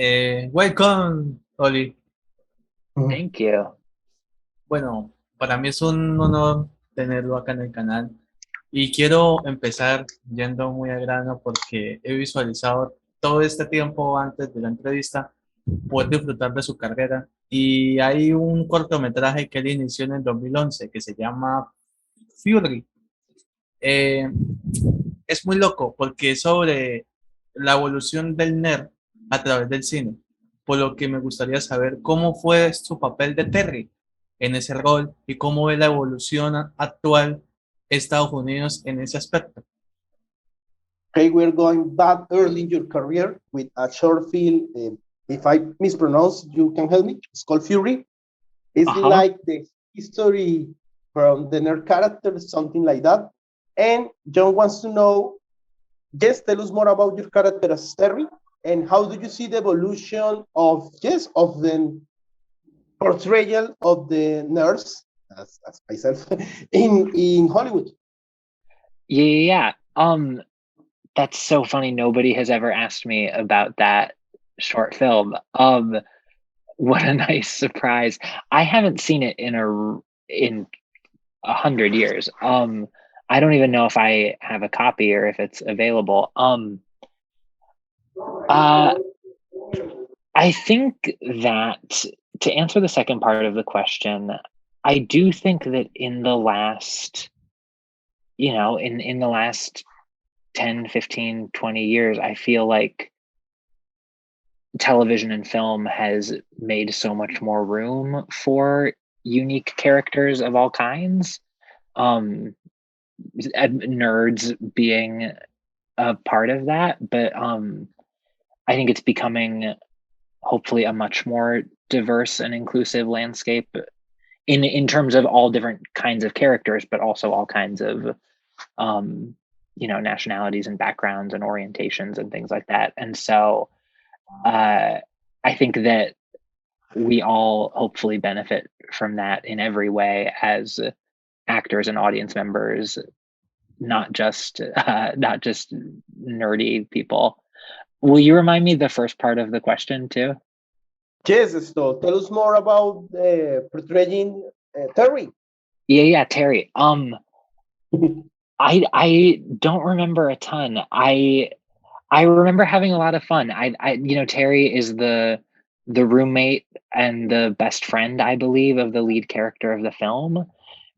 Welcome, Olli. Mhm. Thank you. Bueno, para mí es un honor tenerlo acá en el canal y quiero empezar yendo muy al grano porque he visualizado todo este tiempo antes de la entrevista poder disfrutar de su carrera y hay un cortometraje que él inició en el 2011 que se llama Furry. Eh, es muy loco porque es sobre la evolución del nerd a través del cine, por lo que me gustaría saber cómo fue su papel de Terry en ese rol y cómo ve la evolución actual de Estados Unidos en ese aspecto. Okay, we're going back early in your career with a short film. If I mispronounce, you can help me. It's called Fury. It's Uh-huh. like the history from the nerd character, something like that. And John wants to know, yes, tell us more about your character as Terry, and how do you see the evolution of the portrayal of the nurse as myself in Hollywood. Yeah. That's so funny. Nobody has ever asked me about that short film. What a nice surprise. I haven't seen it in 100 years. I don't even know if I have a copy or if it's available. Uh, I think that to answer the second part of the question, I do think that in the last, in the last 10, 15, 20 years, I feel like television and film has made so much more room for unique characters of all kinds. Um, Nerds being a part of that, but I think it's becoming hopefully a much more diverse and inclusive landscape in terms of all different kinds of characters, but also all kinds of um, nationalities and backgrounds and orientations and things like that. And so uh, I think that we all hopefully benefit from that in every way as actors and audience members, not just nerdy people. Will you remind me the first part of the question too? Yes, so tell us more about portraying Terry. Yeah, Terry. I don't remember a ton. I remember having a lot of fun. Terry is the roommate and the best friend, I believe, of the lead character of the film.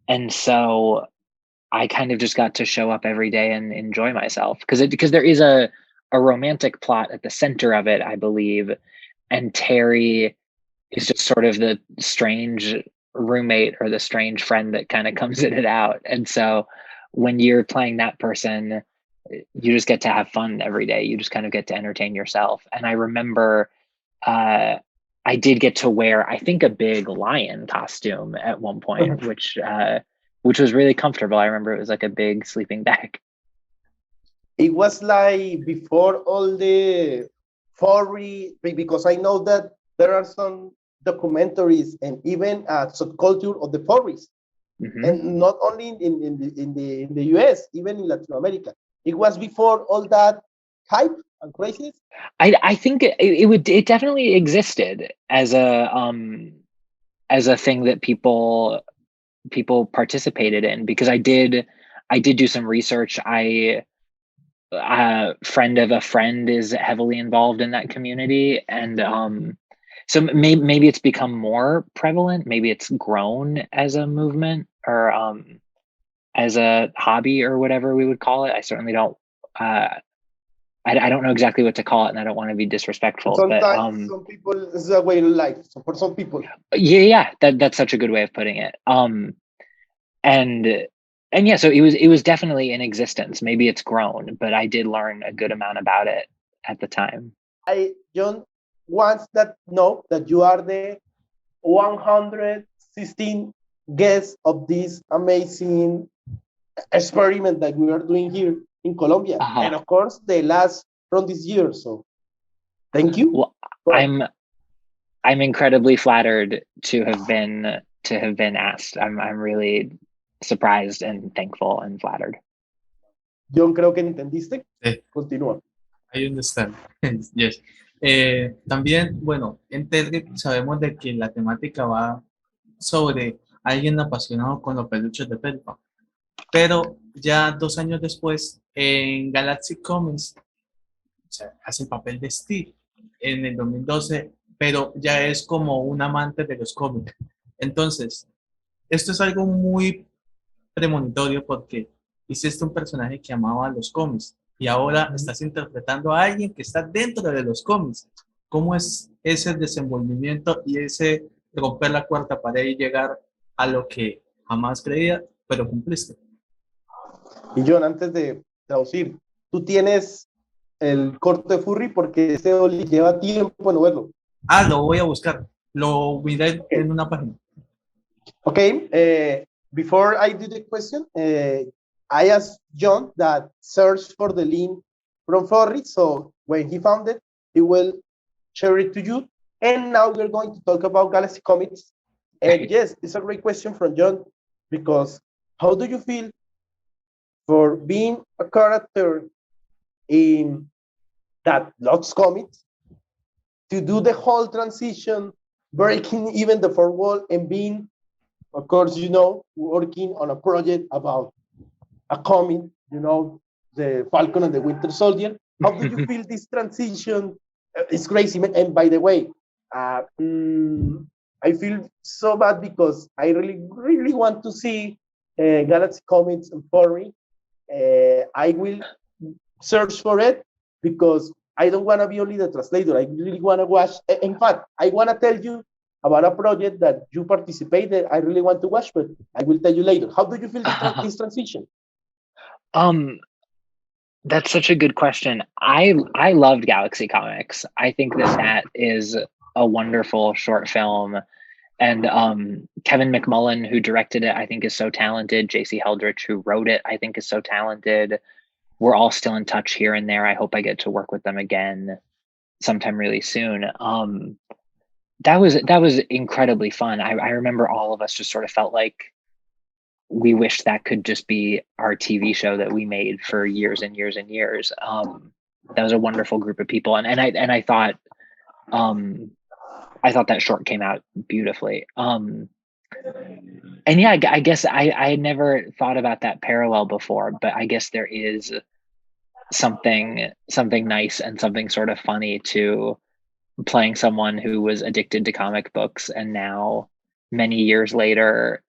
And so I kind of just got to show up every day and enjoy myself because there is a romantic plot at the center of it, I believe, and Terry is just sort of the strange roommate or the strange friend that kind of comes in and out. And so when you're playing that person, you just get to have fun every day. You just kind of get to entertain yourself. And I remember uh, I did get to wear, I think, a big lion costume at one point, which was really comfortable. I remember it was like a big sleeping bag. It was like before all the furry, because I know that there are some documentaries and even a subculture of the furries, Hmm. and not only in the US, even in Latin America. It was before all that hype and craziness. I think it definitely existed as a thing that people participated in because I did do some research. I Friend of a friend is heavily involved in that community, and so maybe it's become more prevalent. Maybe it's grown as a movement or as a hobby or whatever we would call it. I certainly don't. I don't know exactly what to call it, and I don't want to be disrespectful, but Sometimes some people it's a way of life. So for some people, yeah, that's such a good way of putting it. And yeah, so it was definitely in existence. Maybe it's grown, but I did learn a good amount about it at the time. I John wants that know that you are the 116 guest of this amazing experiment that we are doing here in Colombia, Uh-huh. and of course the last from this year. So thank you. Well, I'm I'm incredibly flattered to have been asked. I'm really surprised and thankful and flattered. John, creo que entendiste. Eh, Continúa. I understand. Yes. También, bueno, en Terry sabemos de que la temática va sobre alguien apasionado con los peluches de felpa, pero ya 2 años después, en Galaxy Comics, o sea, hace el papel de Steve en el 2012, pero ya es como un amante de los cómics. Entonces, esto es algo muy premonitorio porque hiciste un personaje que amaba los cómics y ahora estás interpretando a alguien que está dentro de los cómics. ¿Cómo es ese desenvolvimiento y ese romper la cuarta pared y llegar a lo que jamás creía, pero cumpliste? Y John, antes de traducir, tú tienes el corto de Furry porque este Oli lleva tiempo en verlo. Ah, lo voy a buscar. Lo miré en una página. Okay, before I do the question, I asked John that search for the link from Furry, so when he found it, he will share it to you. And now we're going to talk about Galaxy Comics. And yes, it's a great question from John, because how do you feel for being a character in that loves comics to do the whole transition, breaking even the fourth wall and being, of course, working on a project about a comic, the Falcon and the Winter Soldier. How do you feel this transition? It's crazy. And by the way, I feel so bad because I really, really want to see Galaxy Comics and Furry. I will search for it because I don't want to be only the translator. I really want to watch. In fact, I want to tell you about a project that you participated. I really want to watch, but I will tell you later. How do you feel this transition? That's such a good question. I loved Galaxy Comics. I think that is a wonderful short film. And Kevin McMullen, who directed it, I think is so talented. JC Heldrich, who wrote it, I think is so talented. We're all still in touch here and there. I hope I get to work with them again sometime really soon. That was incredibly fun. I remember all of us just sort of felt like we wished that could just be our TV show that we made for years and years and years. That was a wonderful group of people, and I thought that short came out beautifully. And yeah, I guess I had never thought about that parallel before, but I guess there is something nice and something sort of funny to playing someone who was addicted to comic books and now many years later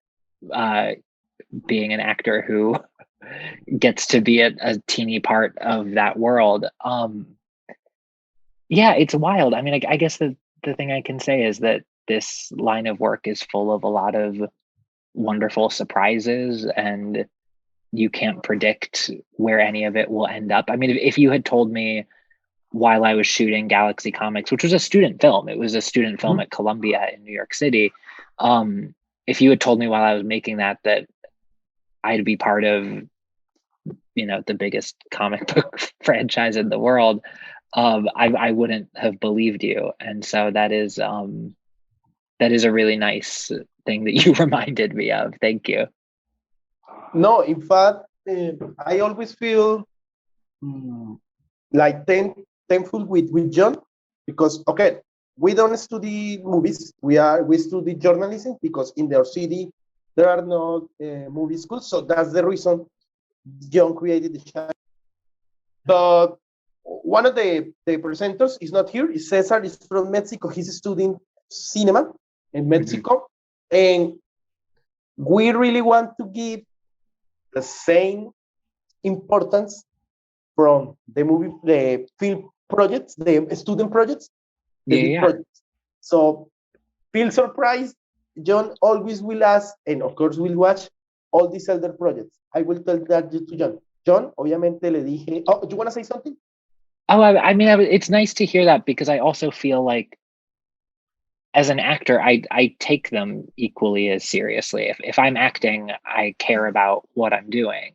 being an actor who gets to be a teeny part of that world. Yeah, it's wild. I mean, I guess the thing I can say is that this line of work is full of a lot of wonderful surprises, and you can't predict where any of it will end up. I mean, if you had told me while I was shooting Galaxy Comics, which was a student film, it was a student film at Columbia in New York City. If you had told me while I was making that I'd be part of, the biggest comic book franchise in the world, I wouldn't have believed you. And so that is a really nice thing that you reminded me of. Thank you. No, in fact, I always feel like thankful with John because, okay, we don't study movies. We study journalism because in our city there are no movie schools. So that's the reason John created the channel. But one of the presenters is not here. Is Cesar. Is from Mexico. He's studying cinema in Mexico, and we really want to give the same importance from the film projects, the student projects, the big projects. So feel surprised. John always will ask, and of course will watch all these other projects. I will tell that to John. John, obviamente le dije, oh, do you want to say something? Oh, I mean, it's nice to hear that because I also feel like as an actor, I take them equally as seriously. If I'm acting, I care about what I'm doing.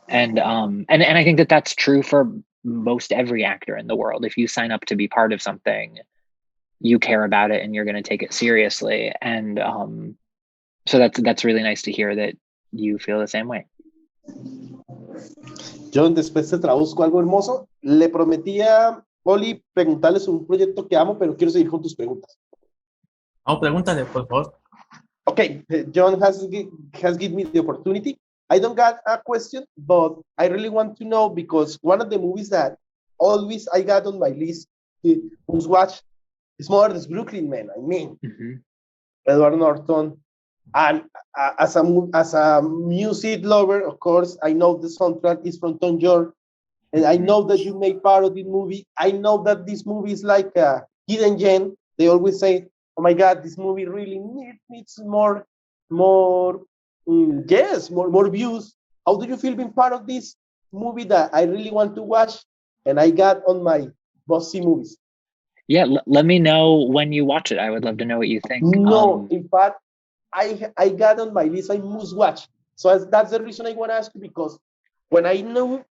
And I think that that's true for most every actor in the world. If you sign up to be part of something, you care about it and you're going to take it seriously. And so that's really nice to hear that you feel the same way. John, después te traduzco algo hermoso. Le prometí a Oli, preguntarles un proyecto que amo, pero quiero seguir con tus preguntas. No, pregúntale, por favor. Okay, Jhon has given me the opportunity. I don't got a question, but I really want to know because one of the movies that always I got on my list was watch is Motherless Brooklyn, man. I mean, Edward Norton. And as a music lover, of course, I know the soundtrack is from Jatenjor, and I know that you made part of this movie. I know that this movie is like a hidden gem. They always say, "Oh my God, this movie really needs more, more views." How do you feel being part of this movie that I really want to watch, and I got on my bossy movies? Yeah, let me know when you watch it. I would love to know what you think. No, in fact, I got on my list. I must watch. So that's the reason I want to ask you because when I knew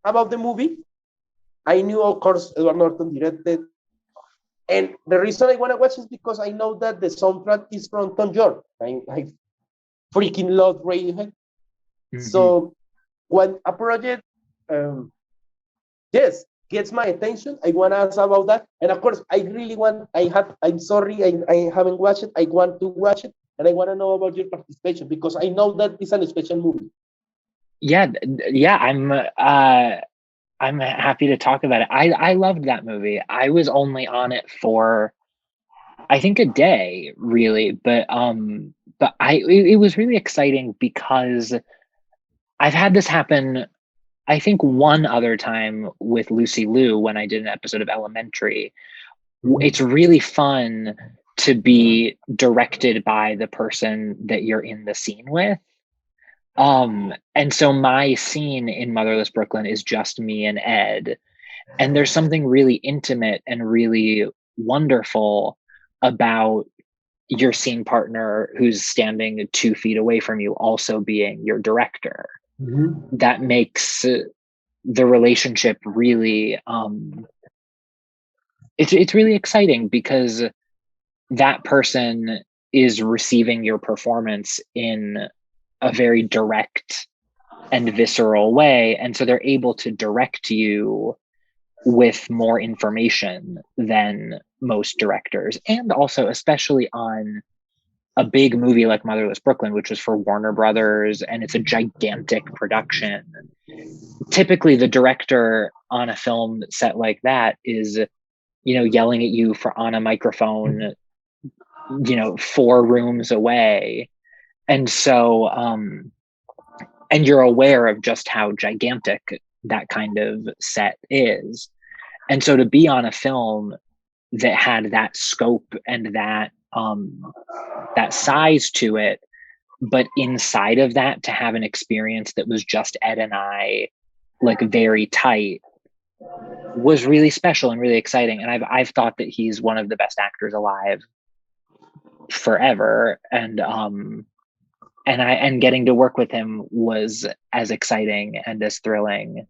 about the movie, I knew, of course, Edward Norton directed. And the reason I want to watch is because I know that the soundtrack is from Tom York. I freaking love Radiohead. So when a project, yes, gets my attention, I want to ask about that. And of course, I really want, I'm sorry, I haven't watched it. I want to watch it. And I want to know about your participation because I know that it's an special movie. Yeah, I'm happy to talk about it. I loved that movie. I was only on it for I think a day, really, but it was really exciting because I've had this happen I think one other time with Lucy Liu when I did an episode of Elementary. It's really fun to be directed by the person that you're in the scene with. And so my scene in Motherless Brooklyn is just me and Ed. And there's something really intimate and really wonderful about your scene partner who's standing 2 feet away from you also being your director. That makes the relationship really it's really exciting because that person is receiving your performance in a very direct and visceral way, and so they're able to direct you with more information than most directors. And also especially on a big movie like Motherless Brooklyn, which was for Warner Brothers, and it's a gigantic production. Typically the director on a film set like that is, yelling at you on a microphone, 4 rooms away. And so, and you're aware of just how gigantic that kind of set is. And so to be on a film that had that scope and that size to it, but inside of that to have an experience that was just Ed and I, like very tight, was really special and really exciting. And I've thought that he's one of the best actors alive forever. And getting to work with him was as exciting and as thrilling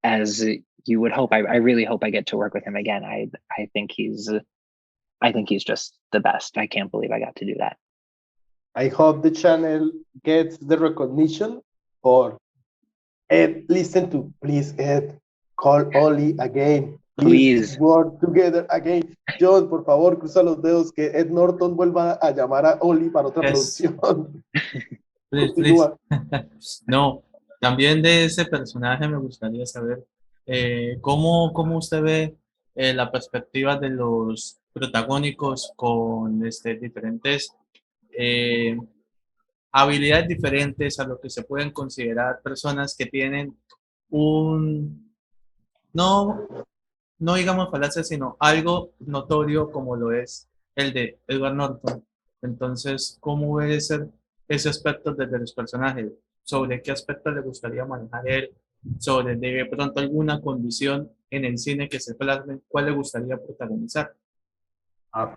as you would hope. I really hope I get to work with him again. I think he's just the best. I can't believe I got to do that. I hope the channel gets the recognition for Ed. Listen to, please, Ed, call Olli again. Please work together again. Jhon, por favor, cruza los dedos que Ed Norton vuelva a llamar a Olli para otra producción. Please. No, también de ese personaje me gustaría saber cómo usted ve la perspectiva de los protagónicos con diferentes habilidades diferentes a lo que se pueden considerar personas que tienen no digamos falacia, sino algo notorio como lo es el de Edward Norton. Entonces, ¿cómo ve ese aspecto desde los personajes? ¿Sobre qué aspecto le gustaría manejar él? ¿Sobre de pronto alguna condición en el cine que se plasme? ¿Cuál le gustaría protagonizar?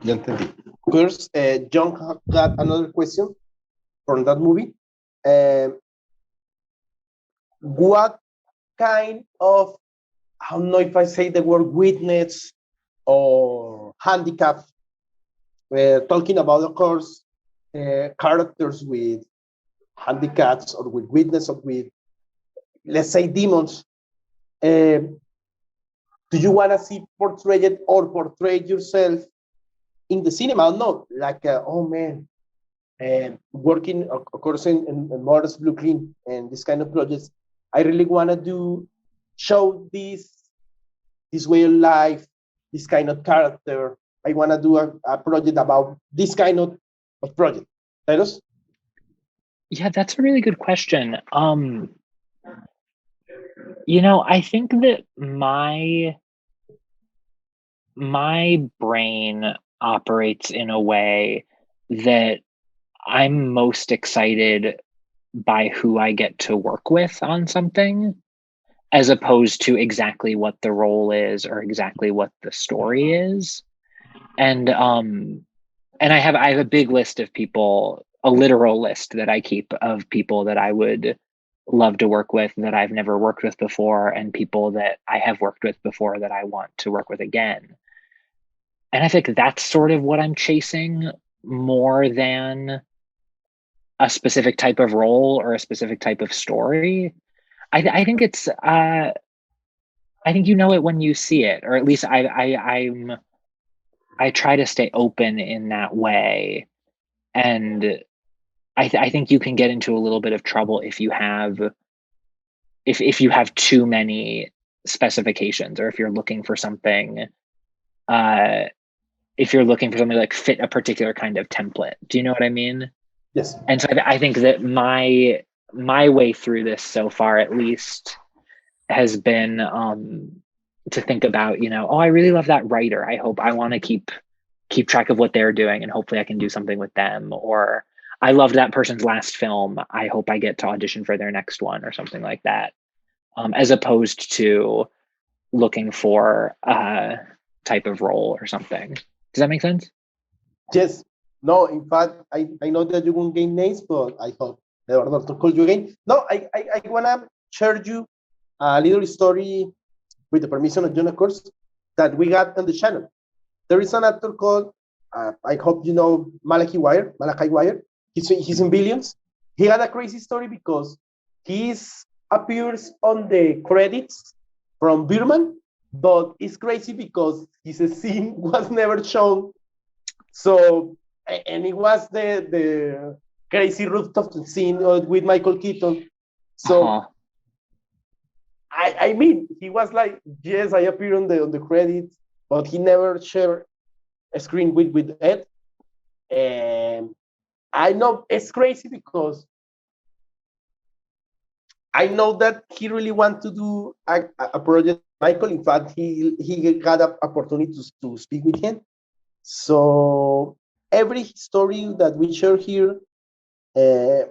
Ya entendí. First, Jhon got another question from that movie. What kind of, I don't know if I say the word weakness or handicap, talking about, of course, characters with handicaps or with weakness or with, let's say, demons. do you want to see portrayed or portray yourself in the cinema? No, like, oh man, working, of course, in Motherless Blue Clean and this kind of projects, I really want to show this way of life, this kind of character. I want to do a project about this kind of project. Teros? Yeah, that's a really good question. I think that my brain operates in a way that I'm most excited by who I get to work with on something, as opposed to exactly what the role is or exactly what the story is. And I have a big list of people, a literal list that I keep of people that I would love to work with that I've never worked with before, and people that I have worked with before that I want to work with again. And I think that's sort of what I'm chasing more than a specific type of role or a specific type of story. I think it's I think you know it when you see it, or at least I try to stay open in that way. And I think you can get into a little bit of trouble if you have too many specifications, or if you're looking for something like fit a particular kind of template. Do you know what I mean? Yes. And so I think that my way through this so far, at least, has been to think about, oh, I really love that writer. I want to keep track of what they're doing, and hopefully I can do something with them. Or I loved that person's last film. I hope I get to audition for their next one, or something like that. As opposed to looking for a type of role or something. Does that make sense? Yes. No, in fact, I know that you won't gain names, but I hope never not to call you again. No, I want to share you a little story with the permission of Jhon, of course, that we got on the channel. There is an actor called, I hope you know, Malachi Wire. He's in Billions. He had a crazy story because he appears on the credits from Birman, but it's crazy because his scene was never shown. So, and it was the crazy rooftop scene with Michael Keaton. So, I mean, he was like, yes, I appear on the credits, but he never shared a screen with Ed. And I know it's crazy because I know that he really wants to do a project. Michael, in fact, he got an opportunity to speak with him. So every story that we share here, I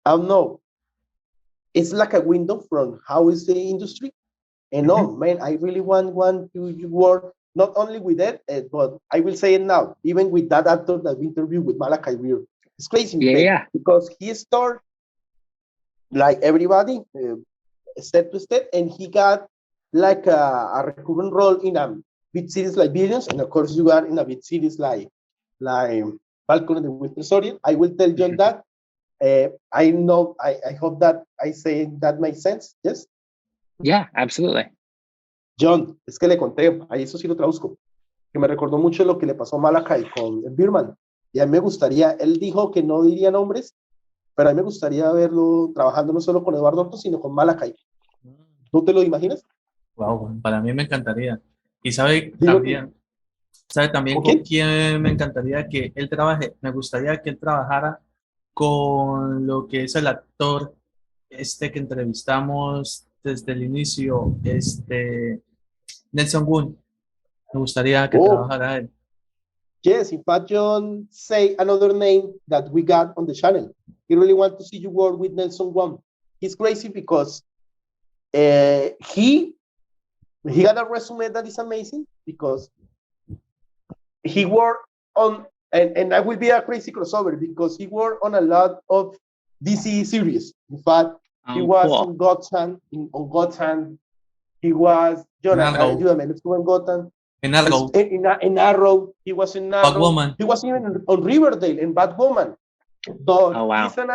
don't know, it's like a window from how is the industry. And no, man, I really want to work not only with that, but I will say it now, even with that actor that we interviewed with Malachi Weir. It's crazy, yeah, because he started like everybody, step to step, and he got like a recurrent role in a big series like Billions, and of course you are in a big series like Falcon and the Winter Soldier. I will tell Jhon that. I know, I hope that I say that makes sense, yes? Yeah, absolutely. Jhon, es que le conté, ahí eso sí lo traduzco, que me recordó mucho lo que le pasó a Malachi con el Birman. Y a mí me gustaría, él dijo que no diría nombres, pero a mí me gustaría verlo trabajando no solo con Eduardo Orto, sino con Malachi. ¿Tú te lo imaginas? Wow, para mí me encantaría. Y sabe también ¿Con con quién? quién me encantaría que él trabaje. Me gustaría que él trabajara con lo que es el actor que entrevistamos desde el inicio, Nelson Woon. Me gustaría que Oh, trabajara él. yes, in fact, Jhon say another name that we got on the channel. He really want to see you work with Nelson Wong. He's crazy because he got a resume that is amazing because he worked on, and I will be a crazy crossover because he worked on a lot of DC series. In fact, he was cool. in Gotham, on Gotham. He was, ayúdame, let's go in Gotham. En Arrow. In Arrow. He was in Arrow. Batwoman. He was even on Riverdale in Batwoman. But Oh, wow. he's an,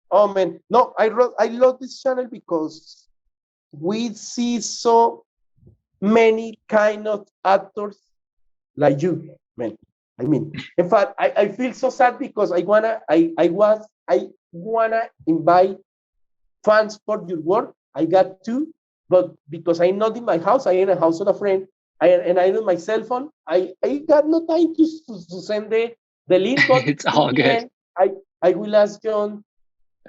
oh man, no, I love this channel because we see so many kind of actors like you, man. I mean, in fact, I feel so sad because I wanna invite fans for your work. I got two, but because I'm not in my house, I in a house of a friend. And I on my cell phone. I got no time to send the link, but It's in all the good. end, I will ask Jhon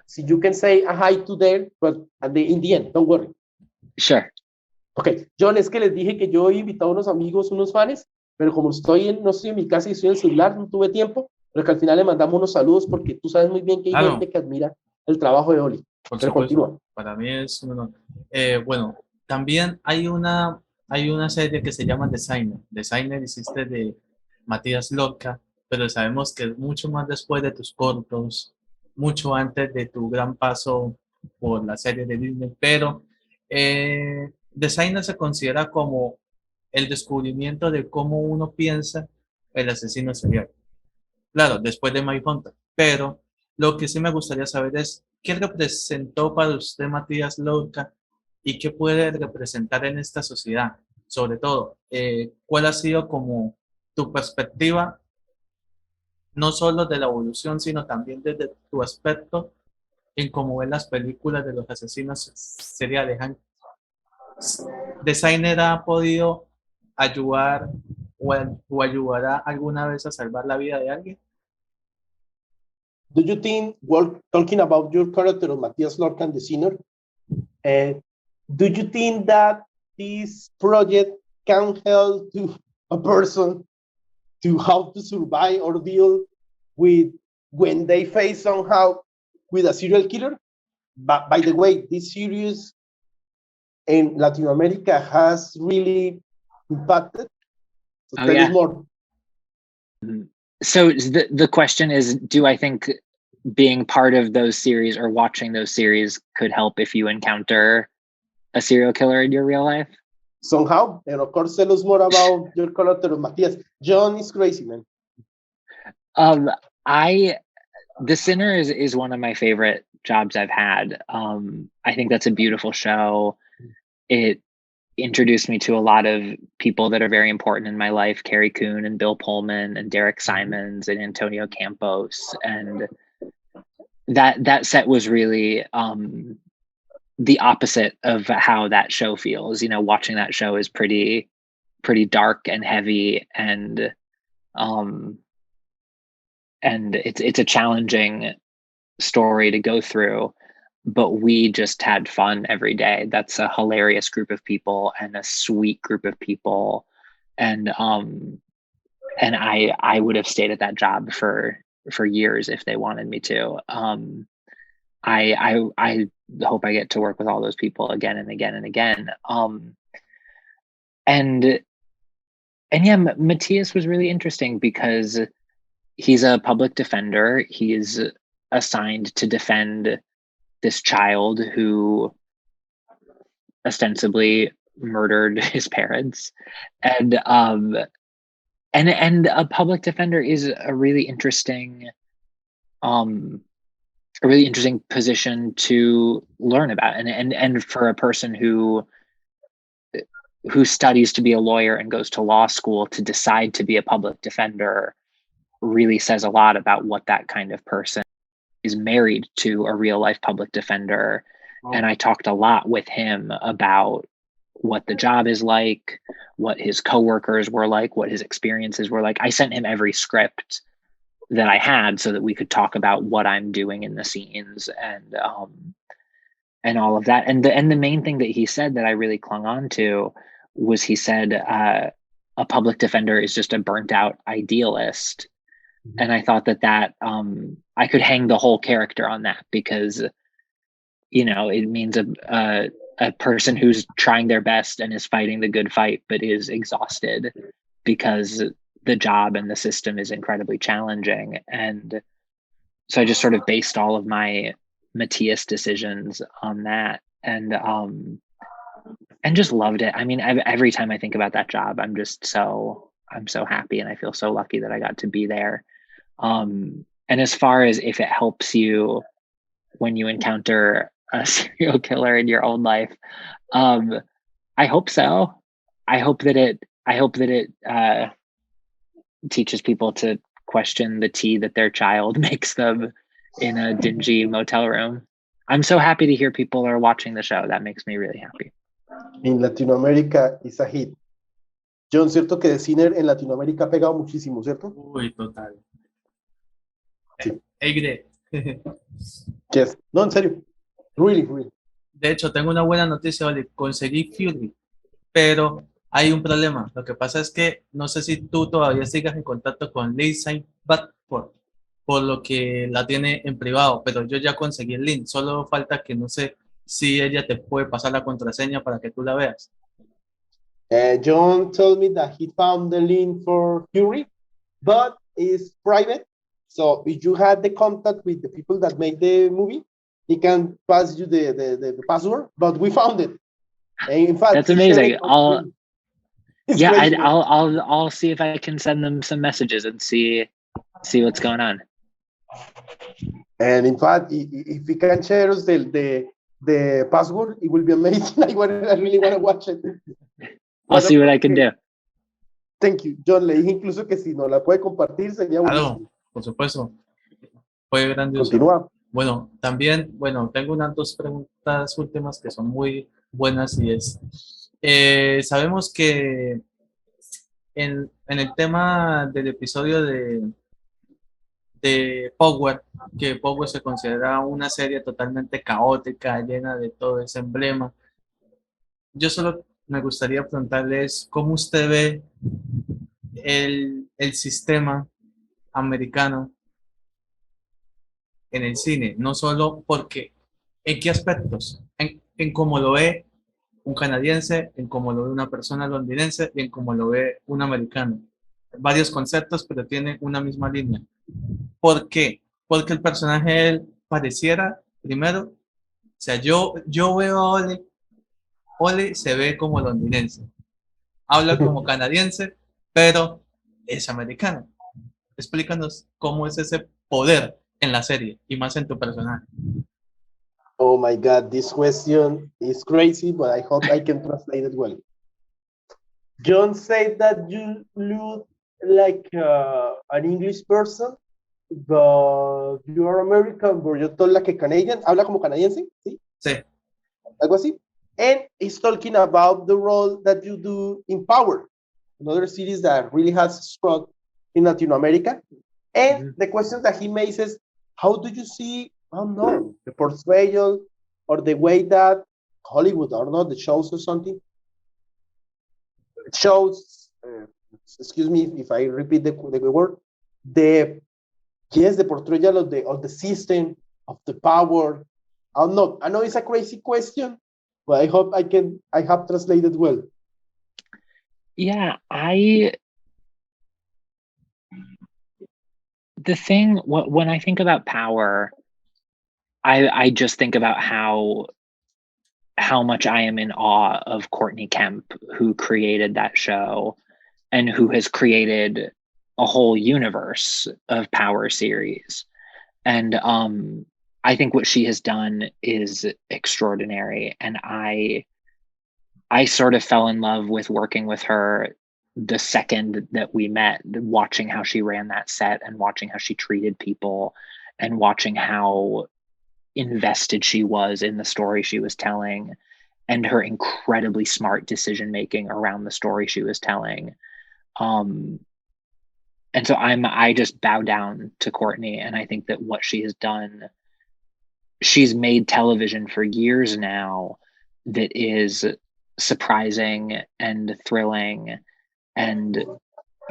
so you can say a hi to them, but in the end, don't worry. Sure. Ok, Jhon, es que les dije que yo he invitado a unos amigos, unos fans, pero como no estoy en mi casa y estoy en el celular, no tuve tiempo, pero que al final le mandamos unos saludos porque tú sabes muy bien que hay Claro. gente que admira el trabajo de Olli. Por Pero supuesto, continúa. para mí es un honor. Bueno, también hay una serie que se llama Designer. Designer hiciste de Matías Lorca, pero sabemos que es mucho más después de tus cortos, mucho antes de tu gran paso por la serie de Disney, pero Designer se considera como el descubrimiento de cómo uno piensa el asesino serial. Claro, después de Mindhunter, pero lo que sí me gustaría saber es qué representó para usted Matías Lorca y qué puede representar en esta sociedad. Sobre todo, cuál ha sido como tu perspectiva, no solo de la evolución, sino también desde tu aspecto en cómo ven las películas de los asesinos seriales. ¿Designer ha podido ayudar o ayudará alguna vez a salvar la vida de alguien? Do you think, well, talking about your character of Matthias Lorcan, the sinner, do you think that this project can help to a person to how to survive or deal with when they face somehow with a serial killer? But by the way, this series in Latin America has really impacted. So tell us more. So the question is, do I think being part of those series or watching those series could help if you encounter a serial killer in your real life? Somehow, and of course, tell us more about your character, Matthias. Jhon is crazy, man. The Sinner is one of my favorite jobs I've had. I think that's a beautiful show. It introduced me to a lot of people that are very important in my life: Carrie Coon and Bill Pullman and Derek Simons and Antonio Campos, and that set was really the opposite of how that show feels. You know, watching that show is pretty dark and heavy, and it's a challenging story to go through, but we just had fun every day. That's a hilarious group of people and a sweet group of people, and I would have stayed at that job for years if they wanted me to. I hope I get to work with all those people again and again and again. And yeah, Matthias was really interesting because he's a public defender. He is assigned to defend this child who ostensibly murdered his parents, and a public defender is a really interesting position to learn about, and for a person who studies to be a lawyer and goes to law school, to decide to be a public defender really says a lot about what that kind of person is. Married to a real life public defender. Oh. And I talked a lot with him about what the job is like, what his coworkers were like, what his experiences were like. I sent him every script that I had so that we could talk about what I'm doing in the scenes and all of that. And the main thing that he said that I really clung on to was, he said, a public defender is just a burnt out idealist. Mm-hmm. And I thought that I could hang the whole character on that, because, you know, it means a person who's trying their best and is fighting the good fight, but is exhausted because the job and the system is incredibly challenging. And so I just sort of based all of my Matthias decisions on that, and just loved it. I mean, every time I think about that job, I'm so happy, and I feel so lucky that I got to be there. And as far as if it helps you when you encounter a serial killer in your own life, I hope so. I hope that it teaches people to question the tea that their child makes them in a dingy motel room. I'm so happy to hear people are watching the show. That makes me really happy. In Latinoamérica is a hit. John, ¿cierto que The Sinner en Latinoamérica ha pegado muchísimo, cierto? Uy, total. Sí. Egre. Yes. No, en serio. Really, really. De hecho, tengo una buena noticia, Oli. Conseguí Furry, pero hay un problema. Lo que pasa es que no sé si tú todavía sigas en contacto con Lisa Badford, por lo que la tiene en privado, pero yo ya conseguí el link. Solo falta que no sé si ella te puede pasar la contraseña para que tú la veas. John told me that he found the link for Fury, but it's private. So if you had the contact with the people that made the movie, he can pass you the password. But we found it. And in fact, that's amazing. I'll see if I can send them some messages and see what's going on. And in fact, if you can share us the password, it will be amazing. I really want to watch it. I'll see what I can do. Thank you. John, le dije incluso que si no la puede compartir sería buenísimo. Claro, por supuesto. Fue grandioso. Continúa. Bueno, también, tengo unas 2 preguntas últimas que son muy buenas y es, sabemos que en el tema del episodio de Power, que Power se considera una serie totalmente caótica, llena de todo ese emblema. Yo solo me gustaría preguntarles cómo usted ve el sistema americano en el cine, no solo porque, ¿en qué aspectos? En cómo lo ve un canadiense, en cómo lo ve una persona londinense y en cómo lo ve un americano. Varios conceptos, pero tienen una misma línea. ¿Por qué? Porque el personaje él pareciera, primero, o sea, yo veo a Olli se ve como londinense, habla como canadiense, pero es americano. Explícanos cómo es ese poder en la serie y más en tu personaje. Oh my God, this question is crazy, but I hope I can translate it well. John said that you look like an English person, but you are American, but you're told like a Canadian. Habla como canadiense, ¿sí? Sí. Algo así. And he's talking about the role that you do in Power, another series that really has struck in Latin America. And the question that he makes is, how do you see, I don't know, the portrayal or the way that Hollywood, I don't know, the shows or something, shows, excuse me if I repeat the word, the portrayal of the system, of the power. I know it's a crazy question, but I hope I have translated well. Yeah, the thing, when I think about Power, I just think about how much I am in awe of Courtney Kemp, who created that show and who has created a whole universe of Power series. And I think what she has done is extraordinary. And I sort of fell in love with working with her the second that we met, watching how she ran that set and watching how she treated people and watching how invested she was in the story she was telling and her incredibly smart decision making around the story she was telling. And so I just bow down to Courtney, and I think that what she has done, she's made television for years now that is surprising and thrilling and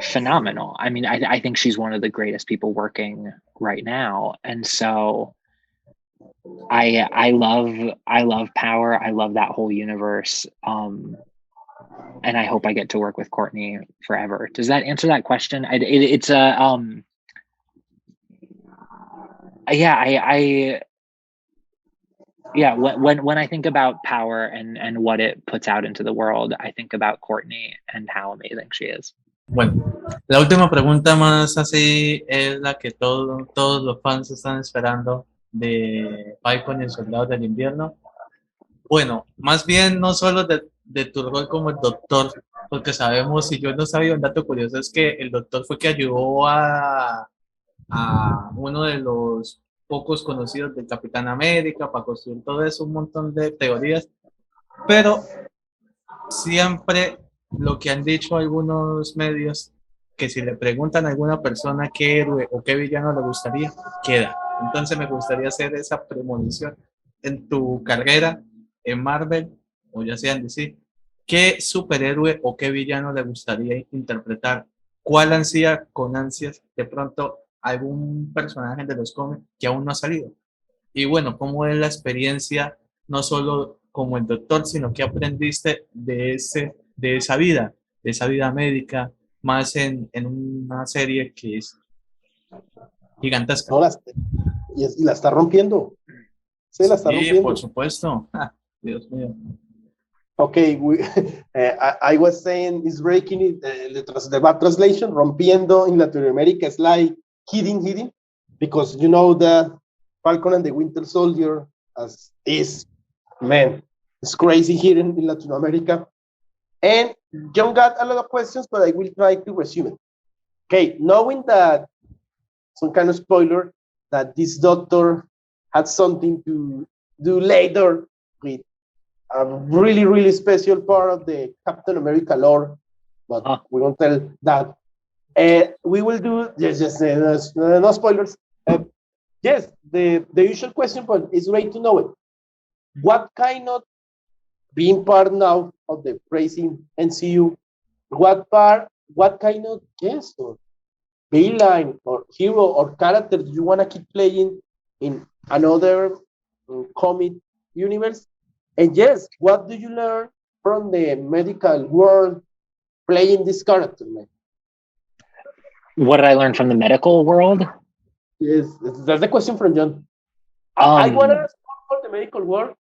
phenomenal. I mean, I think she's one of the greatest people working right now. And so I love Power. I love that whole universe. And I hope I get to work with Courtney forever. Does that answer that question? It's a when I think about Power and what it puts out into the world, I think about Courtney and how amazing she is. Bueno, la última pregunta más así es la que todos los fans están esperando de Falcon y el Soldado del Invierno. Bueno, más bien no solo de de tu rol como el doctor, porque sabemos, y yo no sabía, un dato curioso es que el doctor fue que ayudó a uno de los pocos conocidos del Capitán América para construir todo eso, un montón de teorías, pero siempre lo que han dicho algunos medios, que si le preguntan a alguna persona qué héroe o qué villano le gustaría, queda. Entonces me gustaría hacer esa premonición en tu carrera en Marvel o ya sea en DC. ¿Qué superhéroe o qué villano le gustaría interpretar? ¿Cuál ansía con ansias de pronto algún personaje de los cómics que aún no ha salido? Y bueno, ¿cómo es la experiencia, no solo como el doctor, sino que aprendiste de esa vida médica, más en una serie que es gigantesca? No, y la está rompiendo. Sí, la está Sí, por rompiendo. supuesto. Ah, Dios mío. Okay, I was saying it's breaking it, the bad translation, rompiendo in Latin America is like hitting, because you know that Falcon and the Winter Soldier as is, man, it's crazy here in Latin America. And John got a lot of questions, but I will try to resume it. Okay, knowing that some kind of spoiler that this doctor had something to do later with a really, really special part of the Captain America lore, but we won't tell that. We will do, yes, no spoilers. Yes, the usual question, but it's great to know it. What kind of, being part now of the praising NCU, what kind of guest or villain or hero or character do you want to keep playing in another comic universe? And yes, what do you learn from the medical world playing this character, man? What did I learn from the medical world? Yes, that's the question from John. I want to ask for the medical world.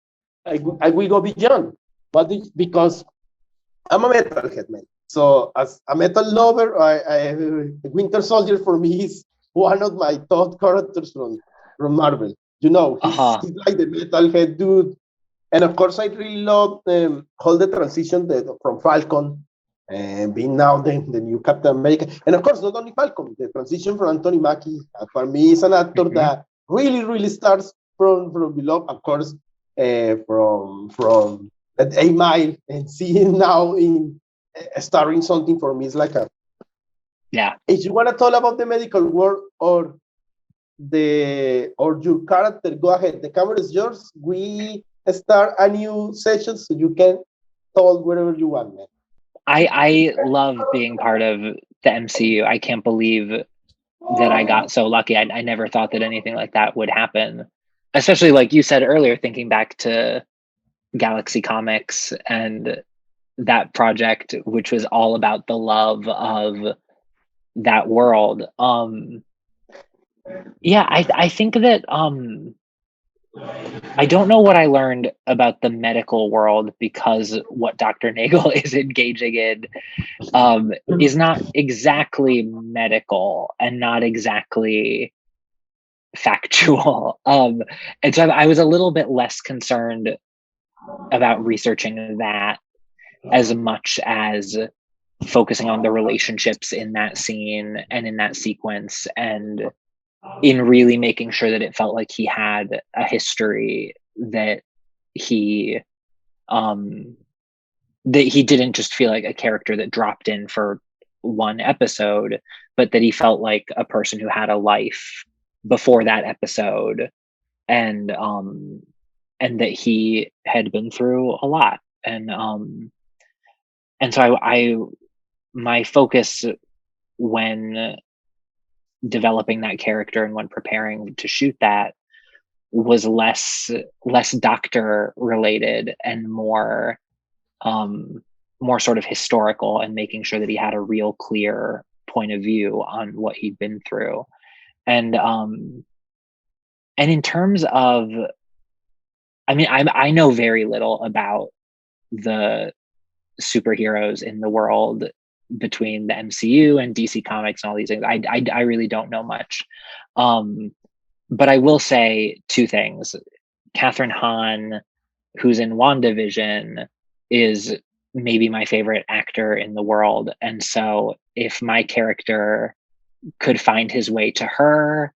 I will go beyond. Because I'm a metalhead, man. So as a metal lover, Winter Soldier for me is one of my top characters from Marvel. You know, he's like the metalhead dude. And of course, I really love all the transition from Falcon and being now the new Captain America. And of course, not only Falcon, the transition from Anthony Mackie, for me, is an actor that really, really starts from below, of course, from at 8 Mile, and seeing now in starring something for me is like a, yeah. If you want to talk about the medical world or your character, go ahead. The camera is yours. We start a new session, so you can talk wherever you want, man. I love being part of the MCU. I can't believe that I got so lucky. I never thought that anything like that would happen. Especially like you said earlier, thinking back to Galaxy Comics and that project, which was all about the love of that world. Yeah, I think that I don't know what I learned about the medical world, because what Dr. Nagel is engaging in is not exactly medical and not exactly factual. And so I was a little bit less concerned about researching that as much as focusing on the relationships in that scene and in that sequence, and in really making sure that it felt like he had a history, that he didn't just feel like a character that dropped in for one episode, but that he felt like a person who had a life before that episode, and that he had been through a lot. And so I my focus when developing that character and when preparing to shoot that was less doctor related and more sort of historical, and making sure that he had a real clear point of view on what he'd been through. And in terms of, I mean, I know very little about the superheroes in the world between the MCU and DC Comics and all these things. I really don't know much. But I will say two things. Catherine Hahn, who's in WandaVision, is maybe my favorite actor in the world. And so if my character could find his way to her,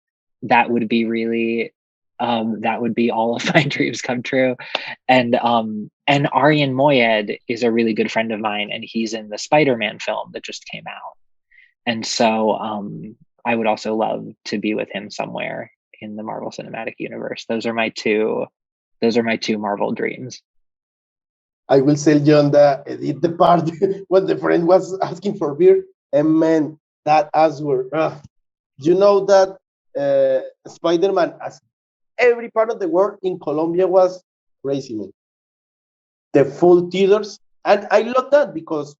that would be really that would be all of my dreams come true. And Aryan Moyed is a really good friend of mine, and he's in the Spider-Man film that just came out. And so I would also love to be with him somewhere in the Marvel Cinematic Universe. Those are my two Marvel dreams. I will tell Jhon that the part when the friend was asking for beer, and man, that answer. You know that Spider-Man, as every part of the world in Colombia, was crazy, man. The full theaters, and I love that because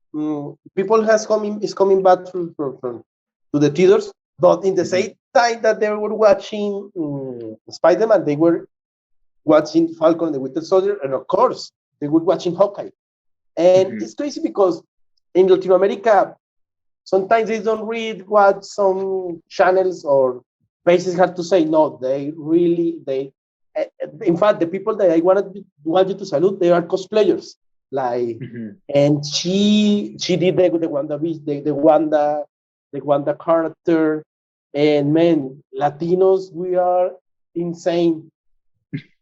people is coming back to the theaters, but in the same time that they were watching Spider-Man, they were watching Falcon and the Winter Soldier, and of course they were watching Hawkeye. And it's crazy because in Latin America, sometimes they don't read what some channels or places have to say. No, they in fact, the people that I want you to salute, they are cosplayers. Like, and she did the Wanda character, and man, Latinos, we are insane.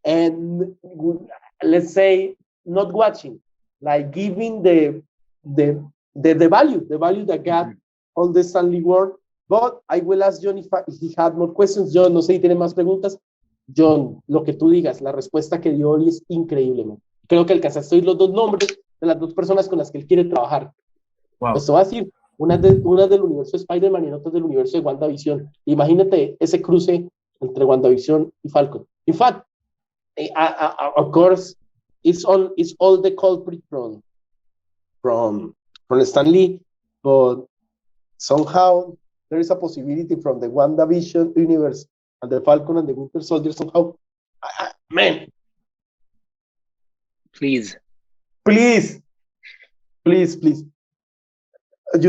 And let's say not watching, like giving the value that got on the Stanley World. But I will ask Jhon if he had more questions. Jhon, no sé si tiene más preguntas. Jhon, lo que tú digas, la respuesta que dio hoy es increíble, man. Creo que alcanzaste a oír los dos nombres de las dos personas con las que él quiere trabajar. Wow. Pues te voy a decir, una del universo de Spider-Man y otra del universo de WandaVision. Imagínate ese cruce entre WandaVision y Falcon. In fact, of course, it's all the culprit from Stan Lee, but somehow there is a possibility from the WandaVision universe and the Falcon and the Winter Soldier somehow. Man, please. You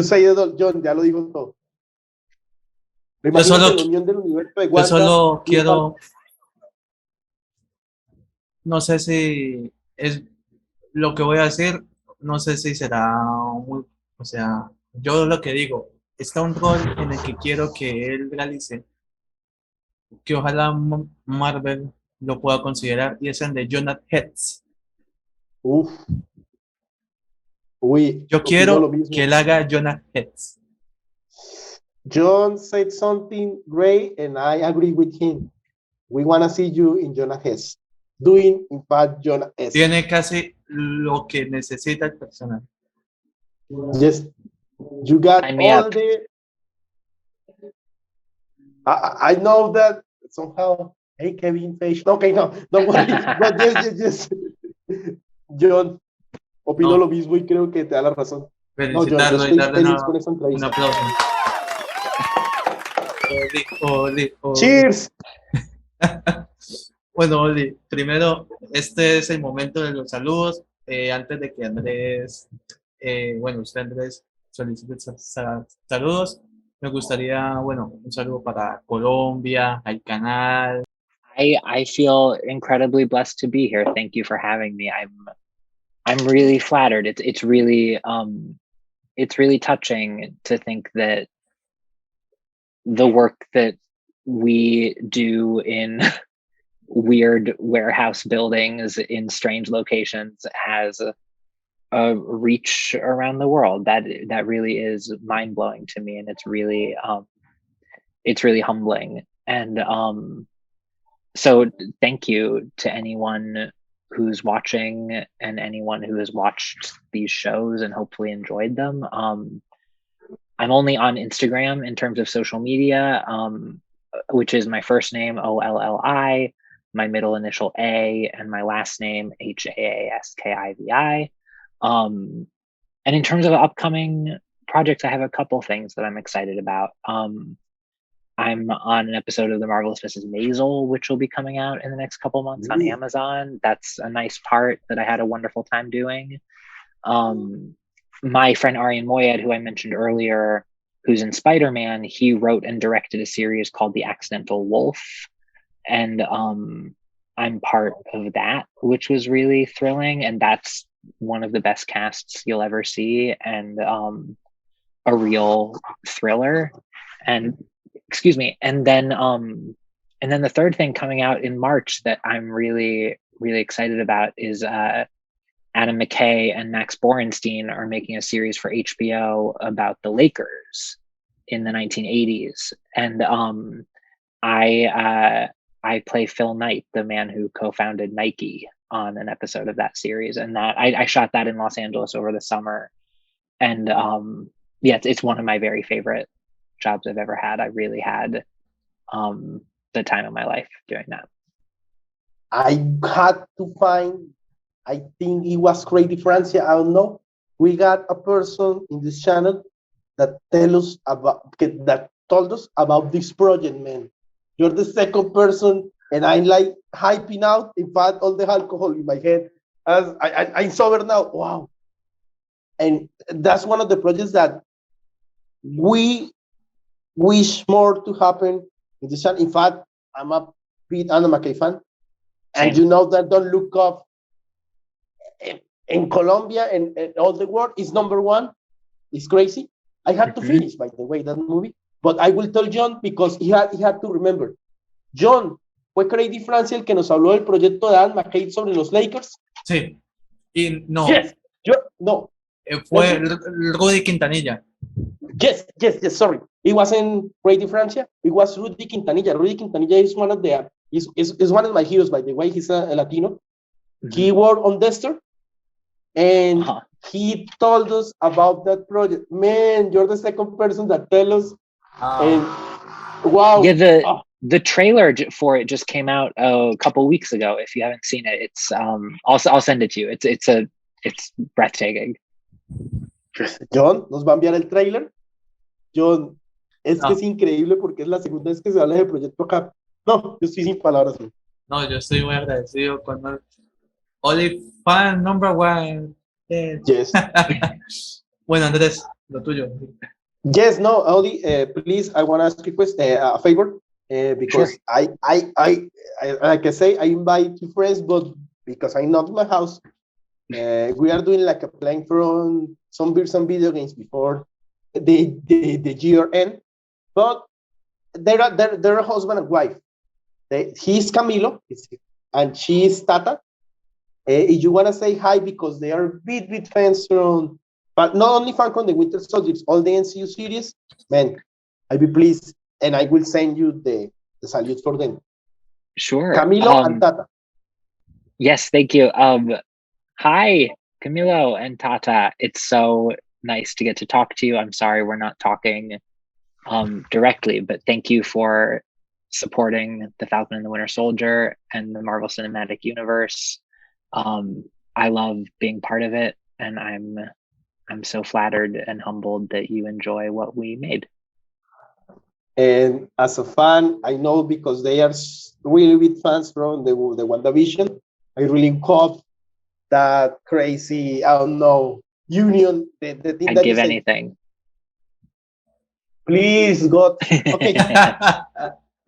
say it, Jhon, ya lo dijo todo. Yo solo quiero, no sé si es lo que voy a decir, no sé si será muy, o sea, yo lo que digo, está un rol en el que quiero que él realice, que ojalá Marvel lo pueda considerar, y es el de Jonathan Heads. Yo quiero que él haga Jonathan Heads. Jhon said something great, and I agree with him. We want to see you in Jonah Hess. Doing, in fact, Jonah Hess. Tiene casi lo que necesita el personaje. Yes, you got all the... I know that somehow, hey, Kevin Feige. Okay, no, don't worry. But yes. Jhon, opino lo mismo y creo que te da la razón. Felicitarlo y darle un aplauso. Oli. Cheers. Bueno, Oli, primero, este es el momento de los saludos. Antes de que Andrés, usted Andrés solicite saludos, me gustaría, un saludo para Colombia, al canal. I feel incredibly blessed to be here. Thank you for having me. I'm really flattered. It's really touching to think that the work that we do in weird warehouse buildings in strange locations has a reach around the world. That really is mind-blowing to me, and it's really humbling. And so thank you to anyone who's watching and anyone who has watched these shows and hopefully enjoyed them. I'm only on Instagram in terms of social media, which is my first name, Olli, my middle initial A, and my last name, Haaskivi. And in terms of upcoming projects, I have a couple things that I'm excited about. I'm on an episode of The Marvelous Mrs. Maisel, which will be coming out in the next couple months on Amazon. That's a nice part that I had a wonderful time doing. My friend Aryan Moyed, who I mentioned earlier, who's in Spider-Man, he wrote and directed a series called The Accidental Wolf. And I'm part of that, which was really thrilling. And that's one of the best casts you'll ever see, and a real thriller. And excuse me, and then the third thing coming out in March that I'm really excited about is Adam McKay and Max Borenstein are making a series for HBO about the Lakers in the 1980s, and I play Phil Knight, the man who co-founded Nike, on an episode of that series, and that I shot that in Los Angeles over the summer, and yeah, it's one of my very favorite jobs I've ever had. I really had the time of my life doing that. I had to find, I think it was Crazy Francia, I don't know. We got a person in this channel that told us about this project, man. You're the second person, and I'm like hyping out. In fact, all the alcohol in my head, as I'm sober now. Wow. And that's one of the projects that we wish more to happen in this channel. In fact, I'm a big Anna McKay fan. And you know that Don't Look Up in Colombia and all the world is number one. It's crazy. I had to finish, by the way, that movie. But I will tell Jhon because he had to remember. Jhon, ¿fue Crazy Francia el que nos habló del proyecto de Adam McKay sobre los Lakers? Sí. Y no. Yes. No. Fue Rudy Quintanilla. Yes, sorry. It wasn't Crazy Francia. It was Rudy Quintanilla. Rudy Quintanilla is one of the is one of my heroes, by the way. He's a Latino. He worked on Dexter, and he told us about that project. Man, you're the second person that tell us. And wow. Yeah, the trailer for it just came out a couple weeks ago. If you haven't seen it, it's I'll send it to you. It's breathtaking. Jhon, ¿nos va a enviar el trailer? Jhon, que es increíble porque es la segunda vez que se habla de proyecto acá. No, yo estoy sin palabras. No, yo estoy muy agradecido con Olli, fan number one. Yes. Bueno, Andrés, lo tuyo. Yes, no, Olli, please, I want to ask you a favor, because sure. I like I say, I invite two friends, but because I'm not in my house, we are doing like a playing from some video games before the year end, but they're a husband and wife. He's Camilo, and she's Tata. If you want to say hi, because they are big fans from, but not only Falcon, the Winter Soldiers, all the NCU series, man, I'll be pleased, and I will send you the salute for them. Sure. Camilo and Tata. Yes, thank you. Hi, Camilo and Tata. It's so nice to get to talk to you. I'm sorry we're not talking directly, but thank you for supporting the Falcon and the Winter Soldier and the Marvel Cinematic Universe. I love being part of it, and I'm so flattered and humbled that you enjoy what we made. And as a fan, I know because they are really big fans from the WandaVision. I really hope that crazy, I don't know, union. The thing I'd that give anything. Please, God. Okay.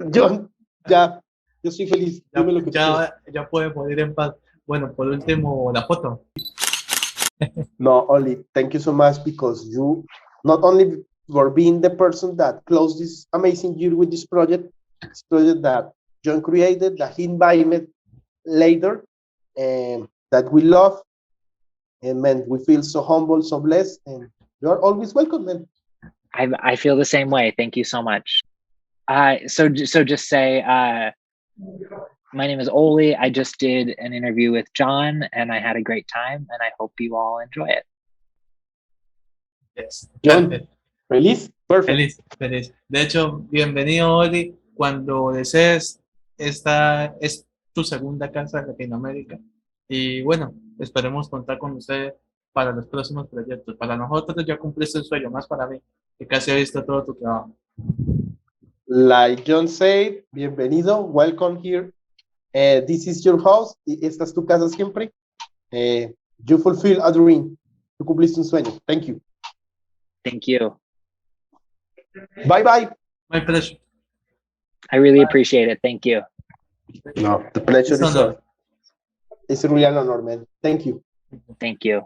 Jhon, ya, yo estoy feliz. Ya puede morir en paz. Bueno, por último, la foto. No, Olli, thank you so much, because you not only for being the person that closed this amazing year with this project that Jhon created, that he invited later, and that we love, and man, we feel so humble, so blessed, and you are always welcome, man. I feel the same way. Thank you so much. So just say, my name is Olli. I just did an interview with Jhon, and I had a great time, and I hope you all enjoy it. Yes. Jhon, ¿feliz? Perfect. Feliz. De hecho, bienvenido, Olli. Cuando desees, esta es tu segunda casa en Latinoamérica. Y bueno, esperemos contar con usted para los próximos proyectos. Para nosotros ya cumpliste un sueño, más para mí, que casi he visto todo tu trabajo. Like Jhon said, bienvenido, welcome here. This is your house. Esta es tu casa siempre. You fulfill a dream. Tú cumpliste un sueño. Thank you. Thank you. Bye. My pleasure. I really appreciate it. Thank you. No, the pleasure is really an honor, man. Thank you. Thank you.